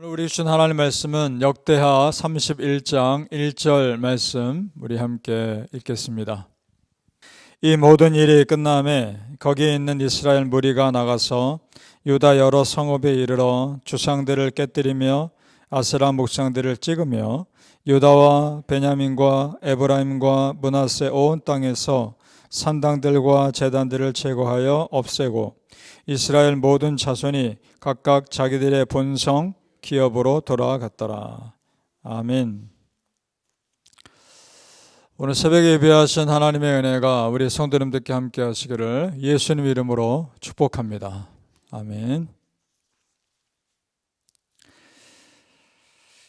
오늘 우리 주신 하나님 말씀은 역대하 31장 1절 말씀 우리 함께 읽겠습니다. 이 모든 일이 끝남에 거기에 있는 이스라엘 무리가 나가서 유다 여러 성읍에 이르러 주상들을 깨뜨리며 아세라 목상들을 찍으며 유다와 베냐민과 에브라임과 므낫세 온 땅에서 산당들과 제단들을 제거하여 없애고 이스라엘 모든 자손이 각각 자기들의 본성 기업으로 돌아갔더라. 아멘. 오늘 새벽에 예배하신 하나님의 은혜가 우리 성도님들께 함께 하시기를 예수님 이름으로 축복합니다. 아멘.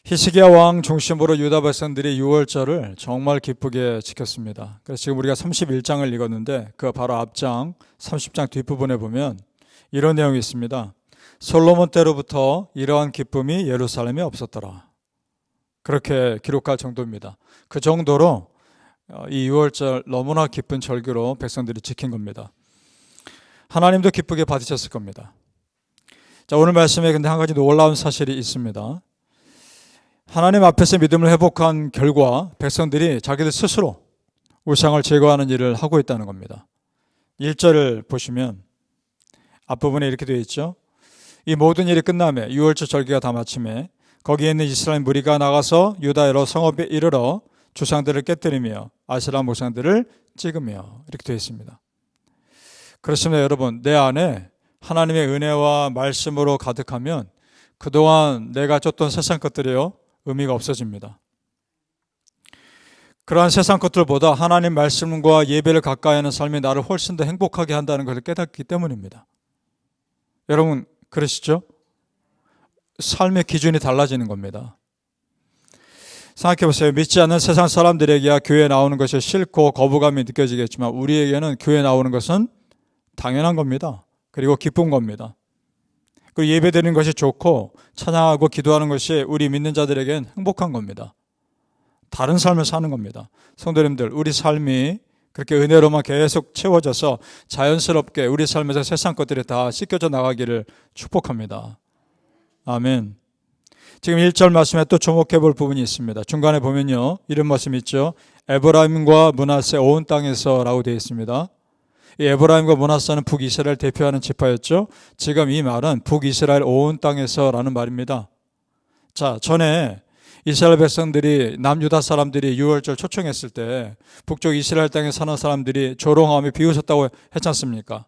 히스기야 왕 중심으로 유다 백성들이 유월절을 정말 기쁘게 지켰습니다. 그래서 지금 우리가 31장을 읽었는데 그 바로 앞장 30장 뒷부분에 보면 이런 내용이 있습니다. 솔로몬 때로부터 이러한 기쁨이 예루살렘에 없었더라. 그렇게 기록할 정도입니다. 그 정도로 이 유월절 너무나 기쁜 절기로 백성들이 지킨 겁니다. 하나님도 기쁘게 받으셨을 겁니다. 자, 오늘 말씀에 근데 한 가지 놀라운 사실이 있습니다. 하나님 앞에서 믿음을 회복한 결과 백성들이 자기들 스스로 우상을 제거하는 일을 하고 있다는 겁니다. 1절을 보시면 앞부분에 이렇게 되어 있죠. 이 모든 일이 끝남에 유월절 절기가 다 마침에 거기에 있는 이스라엘 무리가 나가서 유다 여러 성읍에 이르러 주상들을 깨뜨리며 아세라 목상들을 찍으며 이렇게 되어 있습니다. 그렇습니다. 여러분, 내 안에 하나님의 은혜와 말씀으로 가득하면 그동안 내가 쫓던 세상 것들이요 의미가 없어집니다. 그러한 세상 것들보다 하나님 말씀과 예배를 가까이 하는 삶이 나를 훨씬 더 행복하게 한다는 것을 깨닫기 때문입니다. 여러분 그러시죠? 삶의 기준이 달라지는 겁니다. 생각해 보세요. 믿지 않는 세상 사람들에게야 교회에 나오는 것이 싫고 거부감이 느껴지겠지만 우리에게는 교회에 나오는 것은 당연한 겁니다. 그리고 기쁜 겁니다. 그리고 예배드리는 것이 좋고 찬양하고 기도하는 것이 우리 믿는 자들에겐 행복한 겁니다. 다른 삶을 사는 겁니다. 성도님들, 우리 삶이 그렇게 은혜로만 계속 채워져서 자연스럽게 우리 삶에서 세상 것들이 다 씻겨져 나가기를 축복합니다. 아멘. 지금 1절 말씀에 또 주목해 볼 부분이 있습니다. 중간에 보면요, 이런 말씀 있죠. 에브라임과 므낫세 온 땅에서 라고 되어 있습니다. 이 에브라임과 므낫세는 북이스라엘 대표하는 지파였죠. 지금 이 말은 북이스라엘 온 땅에서 라는 말입니다. 자, 전에 이스라엘 백성들이 남유다 사람들이 유월절 초청했을 때 북쪽 이스라엘 땅에 사는 사람들이 조롱하며 비웃었다고 했지 않습니까?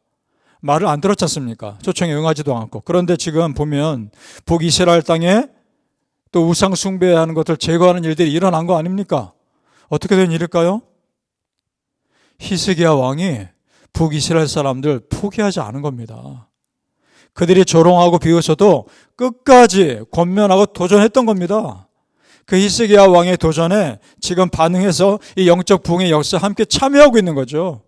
말을 안 들었지 않습니까? 초청에 응하지도 않고. 그런데 지금 보면 북이스라엘 땅에 또 우상 숭배하는 것들 제거하는 일들이 일어난 거 아닙니까? 어떻게 된 일일까요? 히스기야 왕이 북이스라엘 사람들 포기하지 않은 겁니다. 그들이 조롱하고 비웃어도 끝까지 권면하고 도전했던 겁니다. 그 히스기야 왕의 도전에 지금 반응해서 이 영적 부흥의 역사에 함께 참여하고 있는 거죠.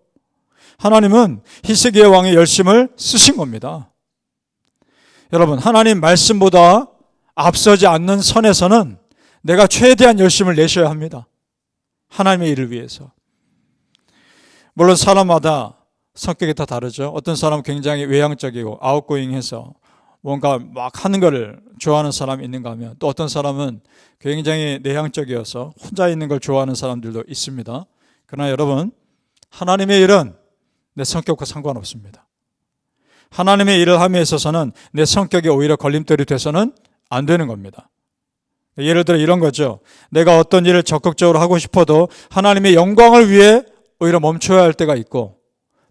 하나님은 히스기야 왕의 열심을 쓰신 겁니다. 여러분, 하나님 말씀보다 앞서지 않는 선에서는 내가 최대한 열심을 내셔야 합니다. 하나님의 일을 위해서. 물론 사람마다 성격이 다 다르죠. 어떤 사람은 굉장히 외향적이고 아웃고잉해서 뭔가 막 하는 거를 좋아하는 사람이 있는가 하면 또 어떤 사람은 굉장히 내향적이어서 혼자 있는 걸 좋아하는 사람들도 있습니다. 그러나 여러분, 하나님의 일은 내 성격과 상관없습니다. 하나님의 일을 함에 있어서는 내 성격이 오히려 걸림돌이 돼서는 안 되는 겁니다. 예를 들어 이런 거죠. 내가 어떤 일을 적극적으로 하고 싶어도 하나님의 영광을 위해 오히려 멈춰야 할 때가 있고,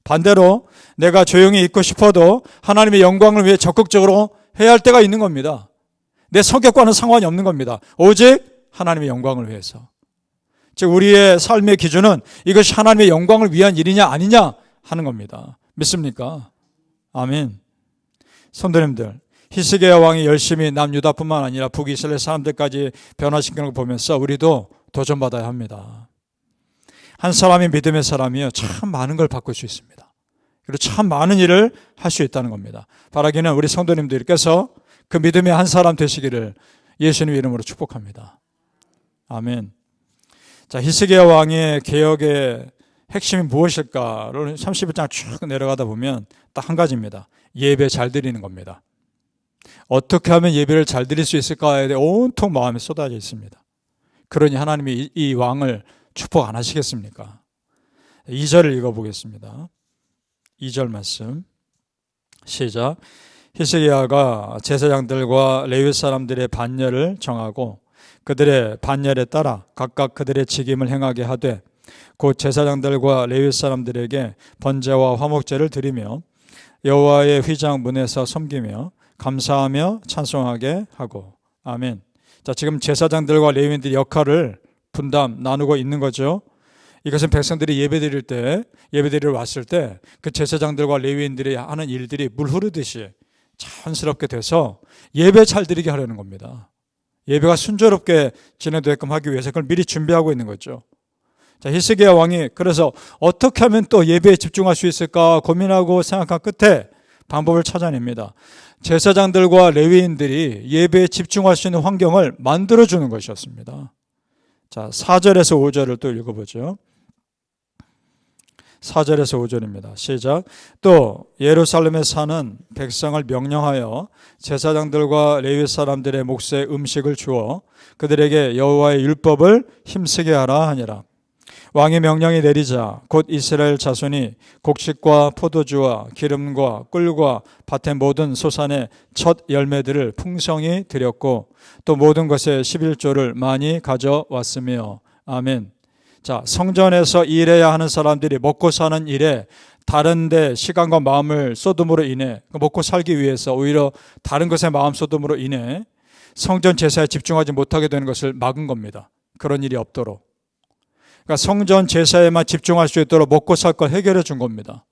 반대로 내가 조용히 있고 싶어도 하나님의 영광을 위해 적극적으로 해야 할 때가 있는 겁니다. 내 성격과는 상관이 없는 겁니다. 오직 하나님의 영광을 위해서. 즉 우리의 삶의 기준은 이것이 하나님의 영광을 위한 일이냐 아니냐 하는 겁니다. 믿습니까? 아멘. 성도님들, 히스기야 왕이 열심히 남유다뿐만 아니라 북이스라엘 사람들까지 변화시키는 걸 보면서 우리도 도전받아야 합니다. 한 사람이 믿음의 사람이요, 참 많은 걸 바꿀 수 있습니다. 그리고 참 많은 일을 할 수 있다는 겁니다. 바라기는 우리 성도님들께서 그 믿음의 한 사람 되시기를 예수님 이름으로 축복합니다. 아멘. 자, 히스기야 왕의 개혁의 핵심이 무엇일까를 31장 쭉 내려가다 보면 딱 한 가지입니다. 예배 잘 드리는 겁니다. 어떻게 하면 예배를 잘 드릴 수 있을까에 대해 온통 마음이 쏟아져 있습니다. 그러니 하나님이 이 왕을 축복 안 하시겠습니까? 2절을 읽어보겠습니다. 2절 말씀 시작. 히스기야가 제사장들과 레위 사람들의 반열을 정하고 그들의 반열에 따라 각각 그들의 직임을 행하게 하되 곧 제사장들과 레위 사람들에게 번제와 화목제를 드리며 여호와의 휘장 문에서 섬기며 감사하며 찬송하게 하고. 아멘. 자, 지금 제사장들과 레위인들의 역할을 분담 나누고 있는 거죠. 이것은 백성들이 예배드리러 왔을 때 그 제사장들과 레위인들이 하는 일들이 물 흐르듯이 자연스럽게 돼서 예배 잘 드리게 하려는 겁니다. 예배가 순조롭게 진행되게끔 하기 위해서 그걸 미리 준비하고 있는 거죠. 자, 히스기야 왕이 그래서 어떻게 하면 또 예배에 집중할 수 있을까 고민하고 생각한 끝에 방법을 찾아냅니다. 제사장들과 레위인들이 예배에 집중할 수 있는 환경을 만들어주는 것이었습니다. 자, 4절에서 5절을 또 읽어보죠. 4절에서 5절입니다. 시작. 또 예루살렘에 사는 백성을 명령하여 제사장들과 레위 사람들의 몫에 음식을 주어 그들에게 여호와의 율법을 힘쓰게 하라 하니라. 왕의 명령이 내리자 곧 이스라엘 자손이 곡식과 포도주와 기름과 꿀과 밭의 모든 소산의 첫 열매들을 풍성히 드렸고 또 모든 것에 11조를 많이 가져왔으며. 아멘. 자, 성전에서 일해야 하는 사람들이 먹고 사는 일에 다른 데 시간과 마음을 쏟음으로 인해 먹고 살기 위해서 오히려 다른 것에 마음 쏟음으로 인해 성전 제사에 집중하지 못하게 되는 것을 막은 겁니다. 그런 일이 없도록. 그러니까 성전 제사에만 집중할 수 있도록 먹고 살 걸 해결해 준 겁니다.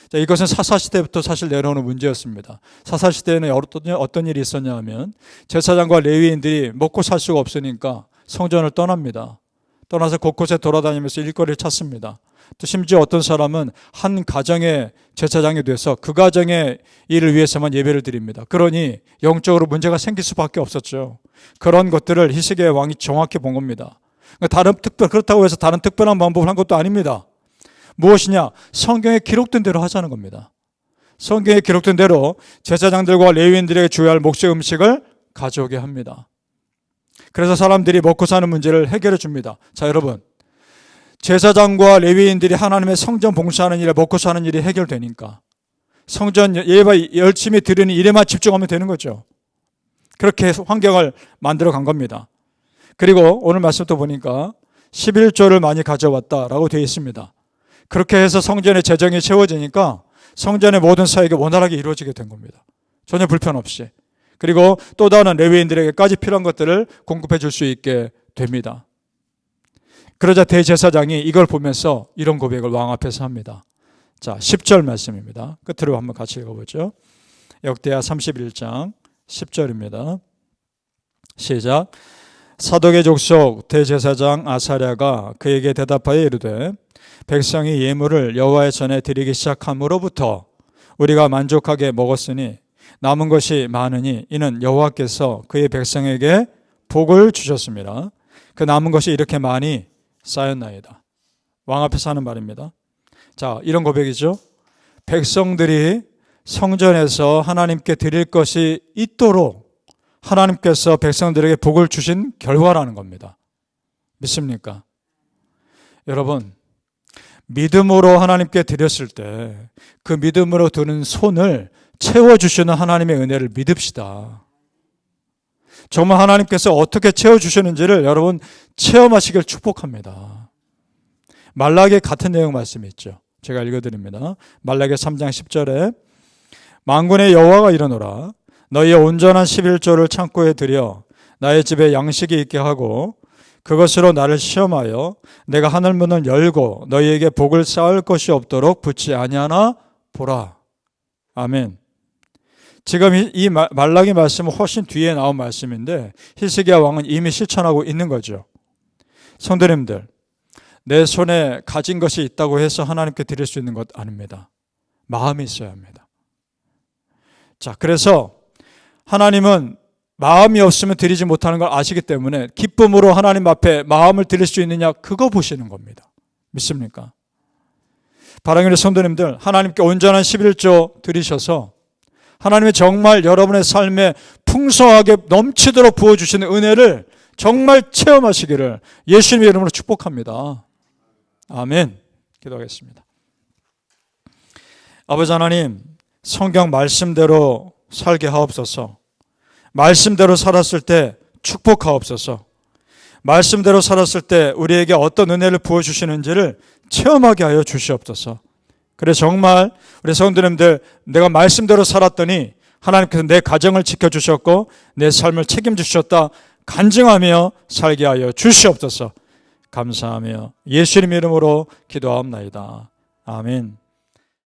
자, 이것은 사사시대부터 사실 내려오는 문제였습니다. 사사시대에는 어떤 일이 있었냐 하면 제사장과 레위인들이 먹고 살 수가 없으니까 성전을 떠납니다. 떠나서 곳곳에 돌아다니면서 일거리를 찾습니다. 또 심지어 어떤 사람은 한 가정의 제사장이 돼서 그 가정의 일을 위해서만 예배를 드립니다. 그러니 영적으로 문제가 생길 수밖에 없었죠. 그런 것들을 히스기야 왕이 정확히 본 겁니다. 그렇다고 해서 다른 특별한 방법을 한 것도 아닙니다. 무엇이냐? 성경에 기록된 대로 하자는 겁니다. 성경에 기록된 대로 제사장들과 레위인들에게 줘야 할 몫의 음식을 가져오게 합니다. 그래서 사람들이 먹고 사는 문제를 해결해 줍니다. 자, 여러분, 제사장과 레위인들이 하나님의 성전 봉사하는 일에 먹고 사는 일이 해결되니까 성전 예배 열심히 드리는 일에만 집중하면 되는 거죠. 그렇게 환경을 만들어 간 겁니다. 그리고 오늘 말씀도 보니까 11조를 많이 가져왔다라고 되어 있습니다. 그렇게 해서 성전의 재정이 채워지니까 성전의 모든 사역이 원활하게 이루어지게 된 겁니다. 전혀 불편 없이. 그리고 또 다른 레위인들에게까지 필요한 것들을 공급해 줄 수 있게 됩니다. 그러자 대제사장이 이걸 보면서 이런 고백을 왕 앞에서 합니다. 자, 10절 말씀입니다. 끝으로 한번 같이 읽어보죠. 역대하 31장 10절입니다. 시작. 사독의 족속 대제사장 아사랴가 그에게 대답하여 이르되 백성이 예물을 여호와의 전에 드리기 시작함으로부터 우리가 만족하게 먹었으니 남은 것이 많으니 이는 여호와께서 그의 백성에게 복을 주셨습니다. 그 남은 것이 이렇게 많이 쌓였나이다. 왕 앞에서 하는 말입니다. 자, 이런 고백이죠. 백성들이 성전에서 하나님께 드릴 것이 있도록 하나님께서 백성들에게 복을 주신 결과라는 겁니다. 믿습니까? 여러분, 믿음으로 하나님께 드렸을 때 그 믿음으로 드는 손을 채워주시는 하나님의 은혜를 믿읍시다. 정말 하나님께서 어떻게 채워주시는지를 여러분 체험하시길 축복합니다. 말라기에 같은 내용 말씀이 있죠. 제가 읽어드립니다. 말라기 3장 10절에 만군의 여호와가 이르노라 너희의 온전한 11조를 창고에 들여 나의 집에 양식이 있게 하고 그것으로 나를 시험하여 내가 하늘 문을 열고 너희에게 복을 쌓을 것이 없도록 붙지 아니하나 보라. 아멘. 지금 이 말라기 말씀은 훨씬 뒤에 나온 말씀인데 히스기야 왕은 이미 실천하고 있는 거죠. 성도님들, 내 손에 가진 것이 있다고 해서 하나님께 드릴 수 있는 것 아닙니다. 마음이 있어야 합니다. 자, 그래서 하나님은 마음이 없으면 드리지 못하는 걸 아시기 때문에 기쁨으로 하나님 앞에 마음을 드릴 수 있느냐 그거 보시는 겁니다. 믿습니까? 바라기는 성도님들, 하나님께 온전한 11조 드리셔서 하나님이 정말 여러분의 삶에 풍성하게 넘치도록 부어주시는 은혜를 정말 체험하시기를 예수님의 이름으로 축복합니다. 아멘. 기도하겠습니다. 아버지 하나님, 성경 말씀대로 살게 하옵소서. 말씀대로 살았을 때 축복하옵소서. 말씀대로 살았을 때 우리에게 어떤 은혜를 부어주시는지를 체험하게 하여 주시옵소서. 그래서 정말 우리 성도님들, 내가 말씀대로 살았더니 하나님께서 내 가정을 지켜주셨고 내 삶을 책임지셨다 간증하며 살게 하여 주시옵소서. 감사하며 예수님 이름으로 기도하옵나이다. 아멘.